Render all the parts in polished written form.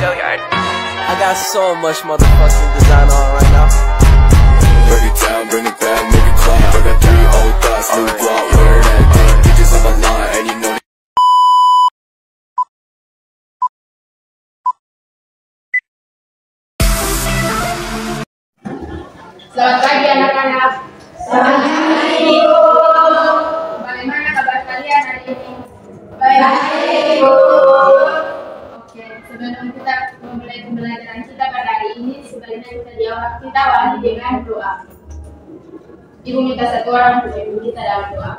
Go yard. I got so much motherfucking design on right now. Break it down, bring it back, make it clap. I got 3 old thoughts, new block, where that thing. Bitches on my line, and you know. Selamat pagi anak-anak. Selamat pagi. Bagaimana kabar kalian hari ini? Baik, Bu. Oke, sebelum kita memulai pembelajaran kita pada hari ini, sebaiknya kita awali dengan doa. Ibu minta satu orang untuk ibu kita dalam doa.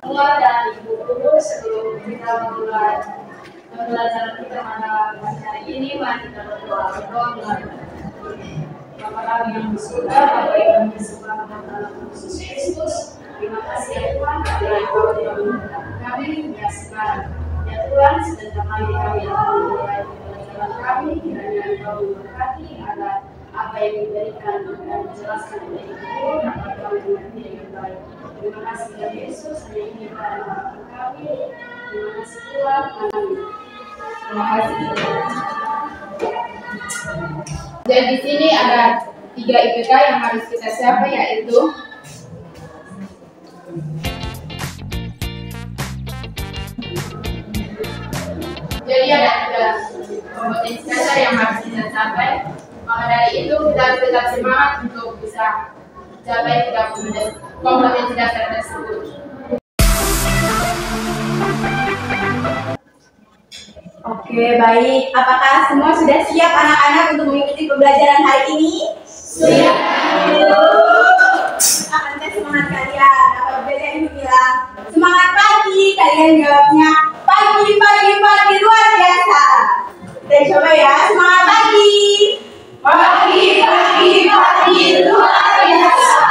Allah dan Ibu dulu sebelum kita memulai pembelajaran kita pada hari ini, mari kita berdoa. Bapa kami yang di surga, Bapa yang kami sembah dalam Yesus Kristus. Terima kasih ya Tuhan, karena Engkau telah memberkati kami hingga sekarang. Ya Tuhan, sebentar lagi kami akan memulai pembelajaran kami. Kiranya Engkau memberkati agar apa yang diberikan dan dijelaskan oleh Ibu dapat kami mengerti dengan baik. Terima kasih ya Yesus, hanya ini pada kami. Terima kasih Tuhan, amin. Terima kasih Tuhan. Dan di sini ada 3 IPK yang harus kita siapkan, yaitu jadi ada 3 kompetensi dasar yang harus kita capai. Maka dari itu kita harus tetap semangat untuk bisa capai 3 kompetensi dasar tersebut. Oke, baik. Apakah semua sudah siap anak-anak untuk mengikuti pembelajaran hari ini? Siap, Bu. Akan tes semangat kalian. Apabila Ibu bilang semangat pagi, kalian jawabnya pagi, pagi, pagi, luar biasa. Kita coba ya, semangat pagi. Pagi, pagi, pagi, luar biasa.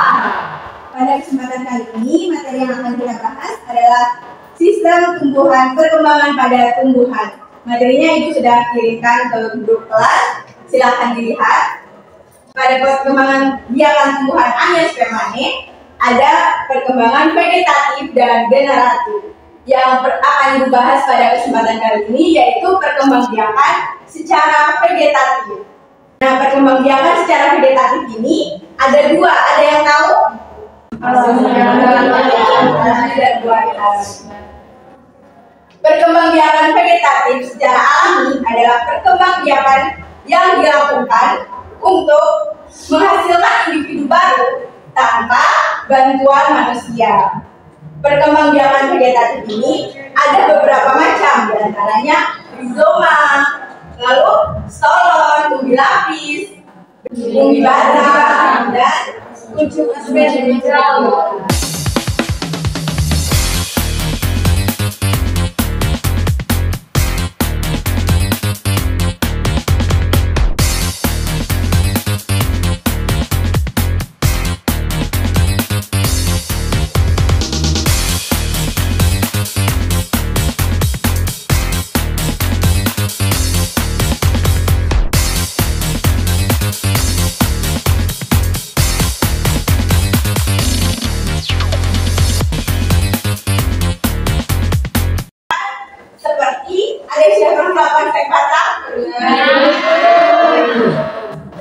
Pada kesempatan kali ini, materi yang akan kita bahas adalah sistem tumbuhan, perkembangan pada tumbuhan. Materinya Ibu sudah kirimkan ke grup kelas, silakan dilihat. Pada perkembangan biakan tumbuhan Angiospermae, ada perkembangan vegetatif dan generatif. Yang akan dibahas pada kesempatan kali ini yaitu perkembangbiakan secara vegetatif. Nah, perkembangbiakan secara vegetatif ini ada 2, ada yang tahu? Ada 2. Perkembangbiakan vegetatif secara alami adalah perkembangbiakan yang dilakukan untuk menghasilkan individu baru tanpa bantuan manusia. Perkembangbiakan vegetatif ini ada beberapa macam, diantaranya rizoma, lalu stolon, umbi lapis, umbi batang, dan kuncup aspergillus.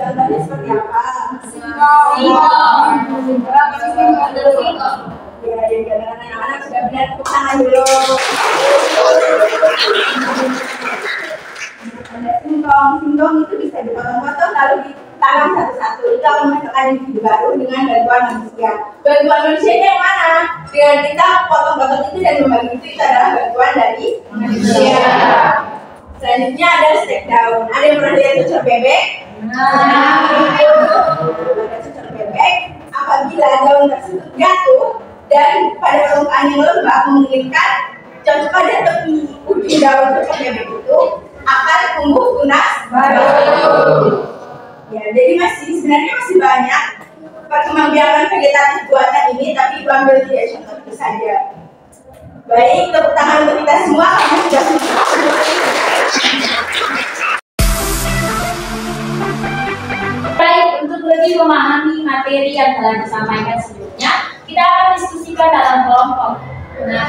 Contohnya seperti apa? Ya, yang anak-anak sudah benar, tepuk tangan dulu. Ada singkong itu bisa dipotong-potong lalu ditanam satu-satu. Itu akan menghasilkan individu baru dengan bantuan manusia. Bantuan manusia yang mana? Dengan kita potong-potong itu dan membagi itu adalah bantuan dari manusia. Selanjutnya ada stek daun. Ada yang pernah lihat cucur bebek? Ada cucur bebek. Apabila daun tersebut jatuh dan pada permukaan yang lembab memungkinkan jatuh pada tepi ujung daun cucur bebek itu akan tumbuh tunas baru. Ya, jadi sebenarnya masih banyak perkembangbiakan vegetatif buatan ini, tapi Ibu ambil 3 contoh itu saja. Baik, tepuk tangan untuk kita semua karena sudah selesai. Baik, untuk lebih memahami materi yang telah disampaikan sebelumnya, kita akan diskusikan dalam kelompok. Nah,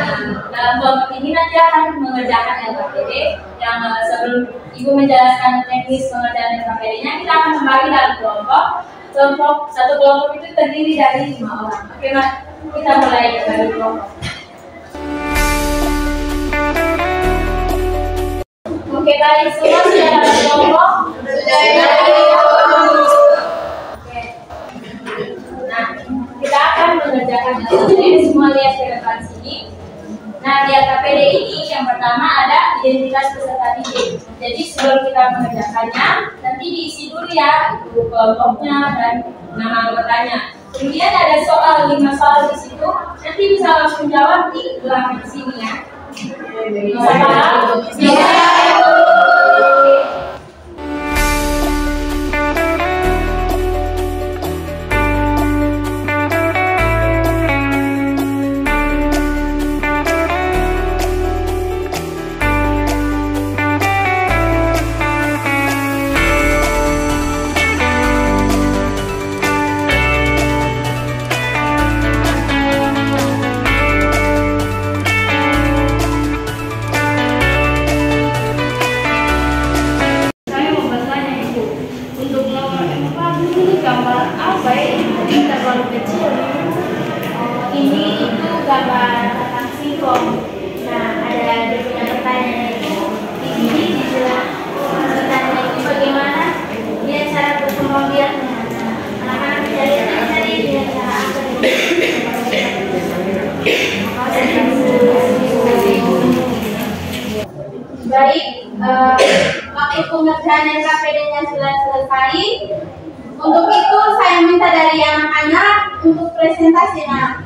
dalam kelompok ini nanti akan mengerjakan mengerjakan LKPD. Yang sebelum Ibu menjelaskan teknis pengerjaan LKPD-nya, kita akan membagi dalam kelompok. Satu kelompok itu terdiri dari 5 orang. Oke, Mas, kita mulai dari kelompok. Oke, baik, semua sudah dalam kelompok? Sudah dalam kelompok. Oke. Nah, kita akan mengerjakan LKPD. Semua lihat ke depan sini. Nah, di LKPD ini yang pertama ada identitas peserta didik. Jadi sebelum kita mengerjakannya, nanti diisi dulu ya itu kelompoknya dan nama anggotanya. Kemudian ada 5 soal di situ. Nanti bisa langsung jawab di belakang sini ya. Baik, waktu pengerjaan LKPD-nya sudah selesai. Untuk itu saya minta dari anak-anak untuk presentasinya.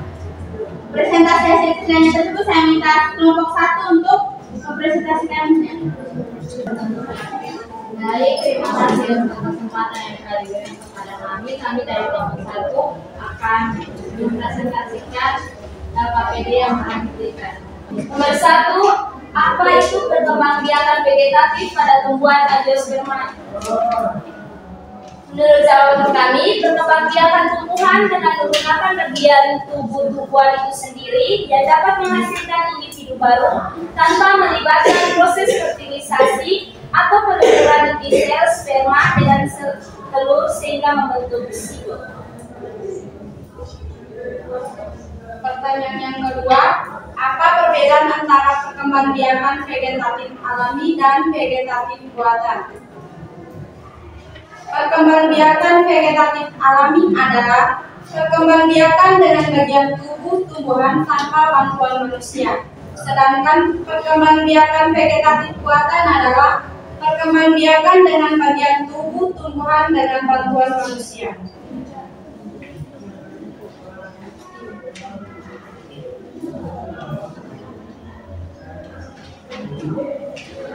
Presentasi hasil kerjanya tersebut saya minta kelompok 1 untuk mempresentasikannya. Baik, terima kasih untuk kesempatan yang telah diberikan kepada kami. Kami dari kelompok 1 akan mempresentasikan LKPD yang akan diberikan. Nomor 1, apa itu perkembangbiakan vegetatif pada tumbuhan angiosperma? Menurut jawaban kami, perkembangbiakan tumbuhan dengan menggunakan bagian tubuh tumbuhan itu sendiri yang dapat menghasilkan individu baru tanpa melibatkan proses fertilisasi atau penurunan inti sel sperma dengan sel telur sehingga membentuk sigot. Pertanyaan yang kedua, apa perbedaan antara perkembangbiakan vegetatif alami dan vegetatif buatan? Perkembangbiakan vegetatif alami adalah perkembangbiakan dengan bagian tubuh tumbuhan tanpa bantuan manusia. Sedangkan perkembangbiakan vegetatif buatan adalah perkembangbiakan dengan bagian tubuh tumbuhan dengan bantuan manusia.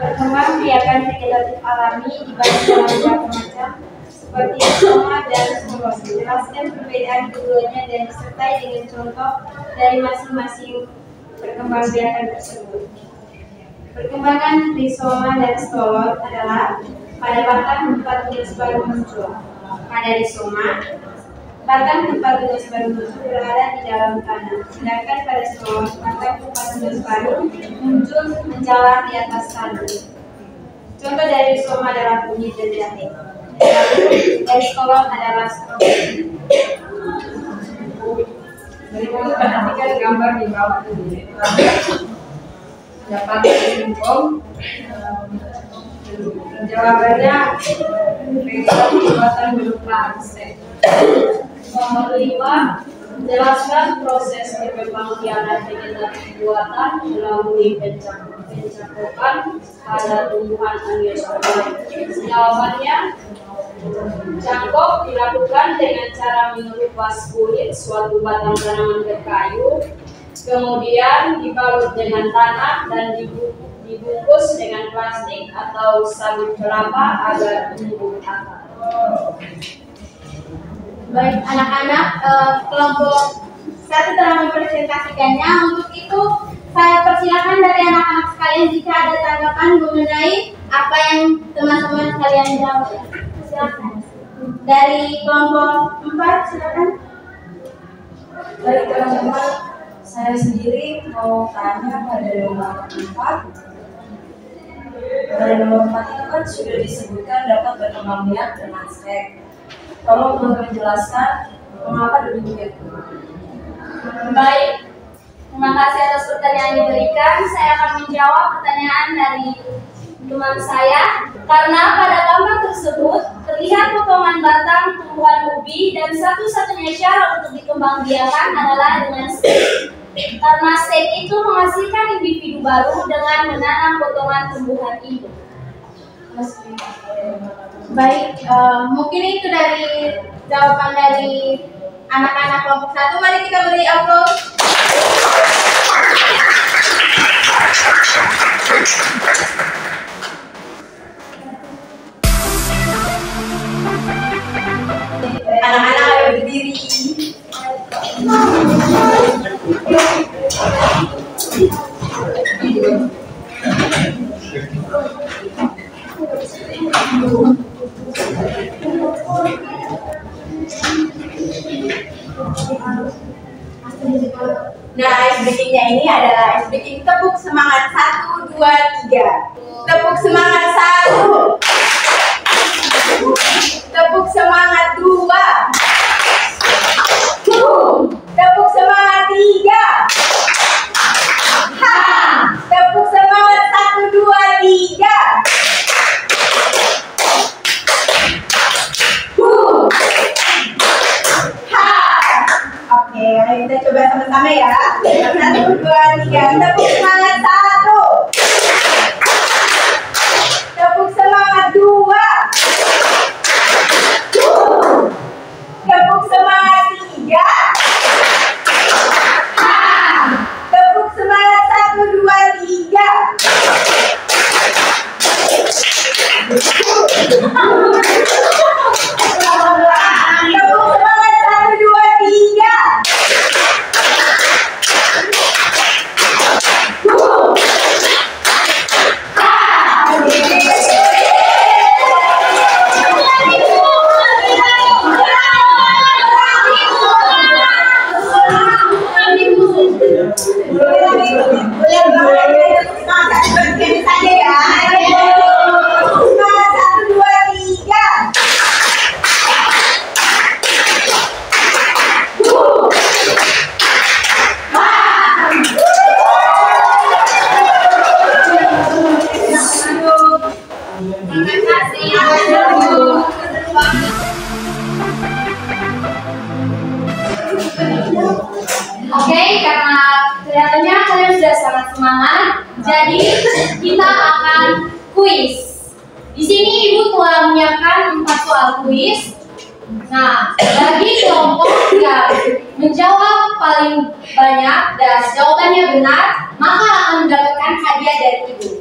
Perkembangbiakan vegetatif alami dibagi dalam beberapa macam seperti soma dan sporos. Jelaskan perbedaan keduanya dan disertai dengan contoh dari masing-masing perkembangbiakan tersebut. Perkembangan rizoma dan stolon adalah pada batang tempat tunas baru muncul. Pada rizoma, batang tempat tunas baru muncul berada di dalam tanah. Sedangkan pada stolon, batang tempat tunas baru muncul menjalar di atas tanah. Contoh dari rizoma adalah kunyit dan jahe. Dari stolon adalah stroberi. Berikut perhatikan gambar di bawah ini. Dapat simpom. Jawabannya vegetatif buatan berupa insek. Nomor 5, jelaskan proses perkembangbiakan vegetatif buatan melalui pencangkokan pada tumbuhan angiosperma. Jawabannya, cangkok dilakukan dengan cara mengelupas kulit suatu batang tanaman berkayu, kemudian dibalut dengan tanah dan dibungkus dengan plastik atau sabut kelapa agar tumbuh akar. Baik, anak-anak, kelompok 1 telah mempresentasikannya. Untuk itu, saya persilakan dari anak-anak sekalian jika ada tanggapan mengenai apa yang teman-teman sekalian jawab. Silakan. Dari kelompok 4, silakan. Baik teman-teman, saya sendiri mau tanya pada nomor 4. Pada nomor 4 itu kan sudah disebutkan dapat berkembang biak dengan stek. Tolong teman-teman jelaskan mengapa demikian. Baik, terima kasih atas pertanyaan yang diberikan. Saya akan menjawab pertanyaan dari teman saya. Karena pada gambar tersebut terlihat potongan batang tumbuhan ubi dan satu-satunya cara untuk dikembangbiakan adalah dengan stek. Karena stek itu menghasilkan individu baru dengan menanam potongan tumbuhan itu. Baik, mungkin itu dari jawaban dari anak-anak kelompok 1. Mari kita beri aplaus. Anak-anak ayo berdiri. Nah, ice breakingnya ini adalah ice breaking tepuk semangat 1, 2, 3. Tepuk semangat 1. Tepuk semangat 2. Tepuk semangat 3. Ha! Tepuk semangat 1, 2, 3. Oke, ayo kita coba sama-sama ya. 1, 2, 3. Tepuk semangat 1. Tepuk semangat 2. Tepuk semangat 3. Tepuk semangat 1, 2, 3. Tepuk semangat 1, 2, 3. Oke, karena kelihatannya kalian sudah sangat semangat, jadi kita akan kuis. Di sini Ibu telah menyiapkan 4 soal kuis. Nah, bagi kelompok yang menjawab paling banyak dan jawabannya benar, maka akan mendapatkan hadiah dari Ibu.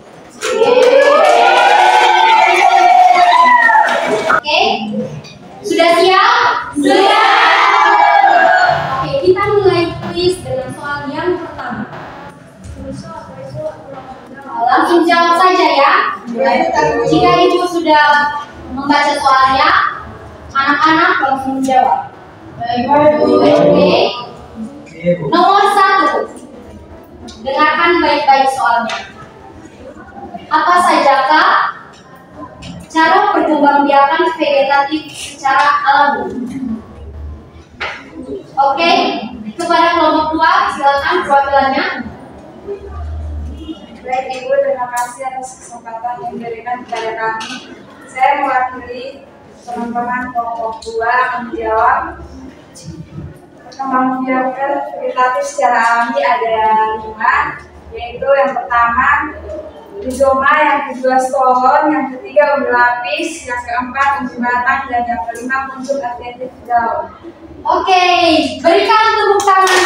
Oke, sudah siap? Sudah. Oke, kita mulai kuis dengan soal yang pertama. Langsung jawab saja ya. Jika Ibu sudah membaca soalnya, anak-anak langsung menjawab. Oke. Nomor 1. Dengarkan baik-baik soalnya. Apa sajakah cara perkembangbiakan vegetatif secara alami? Oke, kepada kelompok 2 silakan perwakilannya. Baik Ibu, terima kasih atas kesempatan yang diberikan kepada kami. Saya mewakili teman-teman kelompok 2 akan menjawab. Perkembangbiakan vegetatif secara alami ada 5, yaitu yang pertama rizoma, yang kedua stolon, yang ketiga umbi lapis, yang keempat umbi batang, dan yang kelima muncul adventif daun. Oke, berikan tepuk tangan.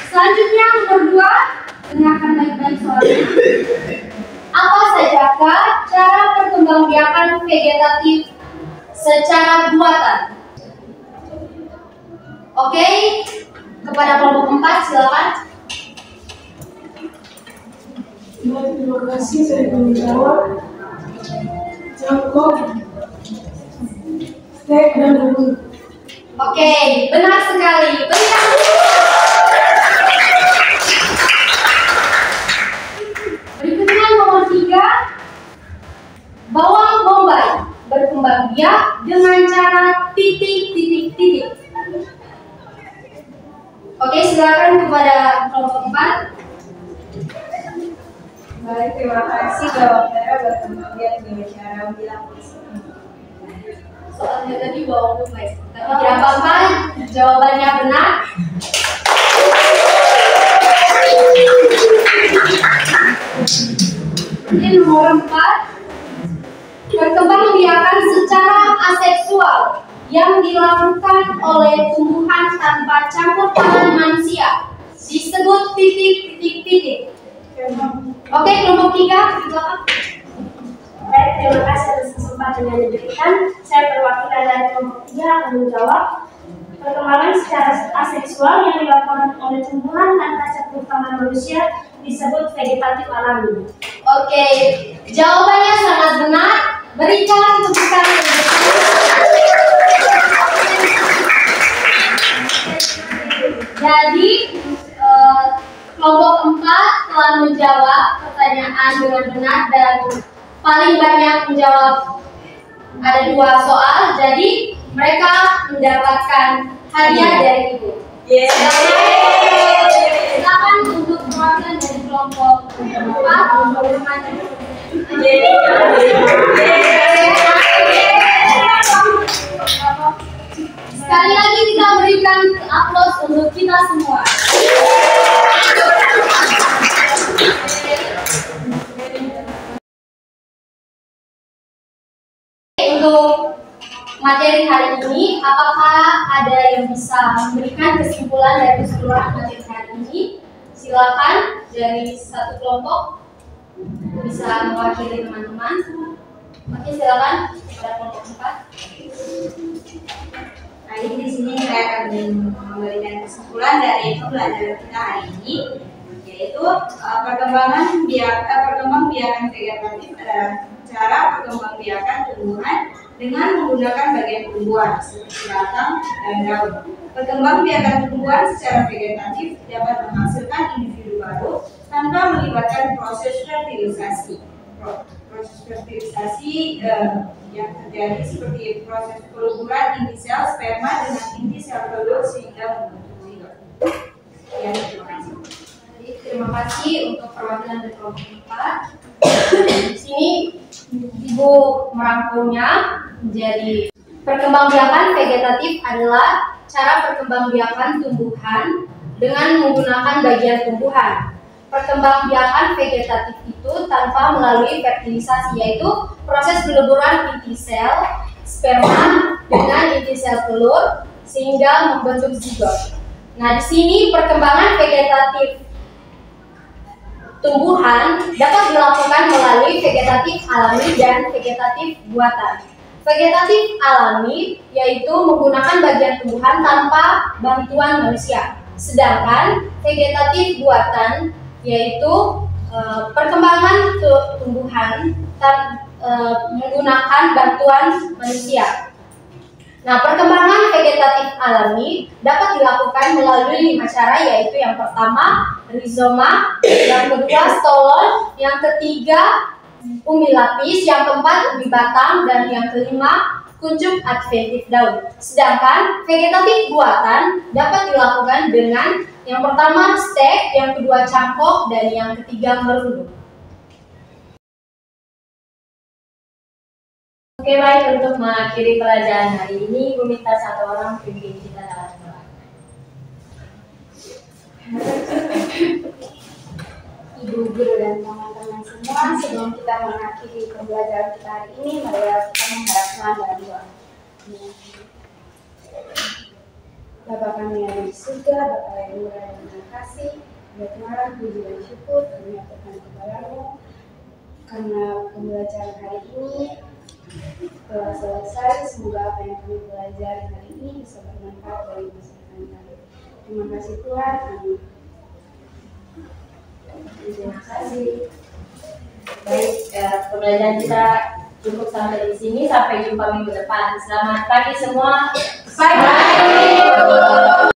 Selanjutnya nomor 2, dengarkan baik-baik soalnya. Apa sajakah cara perkembangbiakan vegetatif secara buatan? Oke, kepada kelompok 4 silakan. Terima kasih, saya akan menjawab. Jangkok, stek, dan rebus. Oke, benar sekali. Berikan. titik. Oke, silakan kepada kelompok 4. Baik, terima kasih Mbak berkemudian dengan cara bilang Soalnya tadi bawa mic, tapi tidak apa-apa, jawabannya benar. Ini nomor 4, perkembangbiakan secara aseksual yang dilakukan oleh tumbuhan tanpa campur tangan manusia disebut titik. Oke, kelompok 3, silakan. Baik, terima kasih atas kesempatan yang diberikan. Saya perwakilan dari kelompok 3 akan menjawab. Perkembangan secara aseksual yang dilakukan oleh tumbuhan tanpa campur tangan manusia disebut vegetatif alami. Oke, jawabannya sangat benar. Berikan tepukan. Jadi kelompok 4 telah menjawab pertanyaan dengan benar dan paling banyak menjawab ada 2 soal. Jadi mereka mendapatkan hadiah dari ibu. Silakan untuk perwakilan dari kelompok 4. Sekali lagi kita berikan aplaus untuk kita semua. Untuk materi hari ini, apakah ada yang bisa memberikan kesimpulan dari keseluruhan materi hari ini? Silakan dari satu kelompok bisa mewakili teman-teman. Oke, silakan pada kelompok 4. Nah, di sini saya akan memberikan kesimpulan dari pembelajaran kita hari ini, yaitu perkembangbiakan vegetatif adalah cara perkembangbiakan tumbuhan dengan menggunakan bagian tumbuhan seperti batang dan daun. Perkembangbiakan tumbuhan secara vegetatif dapat menghasilkan individu baru tanpa melibatkan proses fertilisasi. Proses fertilisasi yang terjadi seperti proses peluburan inti sel sperma dengan inti sel telur sehingga membentuk zigot. Ya, terima kasih. Terima kasih untuk perwakilan dari kelompok 4. Di sini Ibu merangkumnya menjadi perkembangbiakan vegetatif adalah cara perkembangbiakan tumbuhan dengan menggunakan bagian tumbuhan. Perkembangbiakan vegetatif itu tanpa melalui fertilisasi, yaitu proses peleburan inti sel sperma dengan inti sel telur sehingga membentuk zigot. Nah, di sini perkembangan vegetatif tumbuhan dapat dilakukan melalui vegetatif alami dan vegetatif buatan. Vegetatif alami yaitu menggunakan bagian tumbuhan tanpa bantuan manusia. Sedangkan vegetatif buatan yaitu perkembangan tumbuhan menggunakan bantuan manusia. Nah, perkembangan vegetatif alami dapat dilakukan melalui 5 cara, yaitu yang pertama rizoma, yang kedua stolon, yang ketiga umbi lapis, yang keempat umbi batang, dan yang kelima kuncup adventif daun. Sedangkan vegetatif buatan dapat dilakukan dengan yang pertama stek, yang kedua cangkok, dan yang ketiga merunduk. Oke, baik, untuk mengakhiri pelajaran hari ini, Ibu minta satu orang pimpin kita dalam doa. Ibu guru dan teman-teman semua, sebelum kita mengakhiri pembelajaran kita hari ini, mari kita mengharapkan dalam doa. Bapak kami yang ada di surga, Bapak yang murah dan terima kasih, berterima puji dan syukur kami aturkan kepadamu karena pembelajaran hari ini telah selesai. Semoga apa yang kami pelajari hari ini bisa bermanfaat bagi masyarakat kami. Terima kasih Tuhan. Amin. Terima kasih. Baik, pembelajaran kita cukup sampai di sini. Sampai jumpa minggu depan. Selamat pagi semua. Bye.